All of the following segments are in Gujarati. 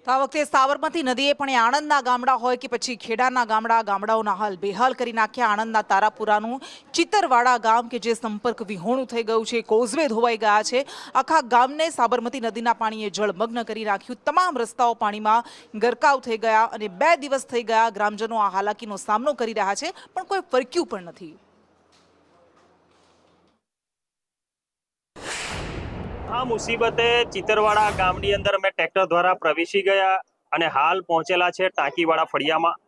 તો આ વખતે સાબરમતી નદીએ પણ એ આણંદના ગામડા હોય કે પછી ખેડાના ગામડાઓના હાલ બેહાલ કરી નાખ્યા। આણંદના તારાપુરાનું ચિતરવાડા ગામ કે જે સંપર્ક વિહોણું થઈ ગયું છે, કોઝવે ધોવાઈ ગયા છે। આખા ગામને સાબરમતી નદીના પાણીએ જળમગ્ન કરી નાખ્યું। તમામ રસ્તાઓ પાણીમાં ગરકાવ થઈ ગયા અને 2 દિવસ થઈ ગયા ગ્રામજનો આ હાલાકીનો સામનો કરી રહ્યા છે, પણ કોઈ ફરક્યું પણ નથી। આ મુસીબતે ચિતરવાડા ગામની અંદર અમે ટ્રેક્ટર દ્વારા પ્રવેશી ગયા અને હાલ પહોંચેલા છે ટાંકીવાળા ફળિયામાં।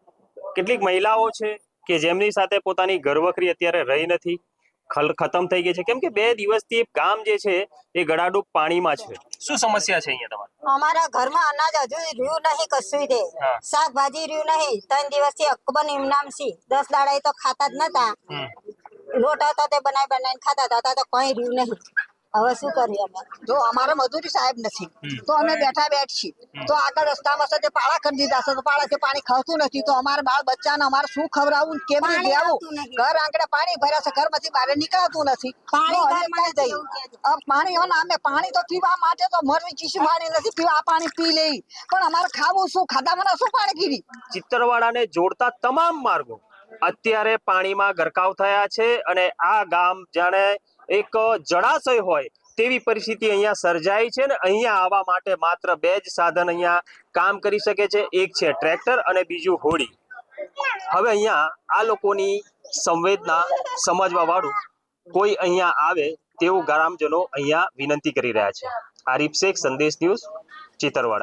કેટલીક મહિલાઓ છે કે જેમની સાથે પોતાની ઘરવખરી અત્યારે રહી નથી, ખતમ થઈ ગઈ છે, કેમ કે 2 દિવસથી ગામ જે છે એ ગળાડૂબ પાણીમાં છે। શું સમસ્યા છે અહીંયા તમારે? અમારા ઘરમાં અનાજ હજુ રહ્યું નહીં, કશું દે શાકભાજી રહ્યું નહીં। 3 દિવસથી અકબર ઇમનામ છે, 10 દાડા તો ખાતા જ નતા। લોટ હતા તે બનાવીને ખાતા હતા, તો કોઈ રહ્યું નહીં। હવે શું કરીએ અમે? જો અમારે મજૂરી સાહેબ નથી તો અમે બેઠી તો આગળ રસ્તામાં છે તે પાળા કરી દીધા છે, તો પાળાથી પાણી ખાતું નથી, તો અમારે બાળ બચ્ચાને અમારે શું ખવડાવવું, કેમ દેવું? ઘર આંગણે પાણી ભર્યા છે, ઘરમાંથી બહાર નીકળાતું નથી। પાણી અમે પાણી તો પીવા માટે તો મરવી ચીસી પાણી નથી પીવા, આ પાણી પી લઈ, પણ અમારે ખાવું શું? ખાધામાં શું પાણી પીવી? ચિતરવાડાને જોડતા તમામ માર્ગો અત્યારે પાણીમાં ગરકાવ થયા છે અને આ ગામ જાણે એક જળાશય હોય તેવી પરિસ્થિતિ અહીંયા સર્જાઈ છે। ને અહીંયા આવવા માટે માત્ર 2 જ સાધન અહીંયા કામ કરી શકે છે, એક છે ટ્રેક્ટર અને બીજું હોડી। હવે અહીંયા આ લોકોની સંવેદના સમજવા વાળું કોઈ અહીંયા આવે તેવું ગ્રામજનો અહીંયા વિનંતી કરી રહ્યા છે। આરીફ શેખ, સંદેશ ન્યૂઝ, ચિતરવાડા।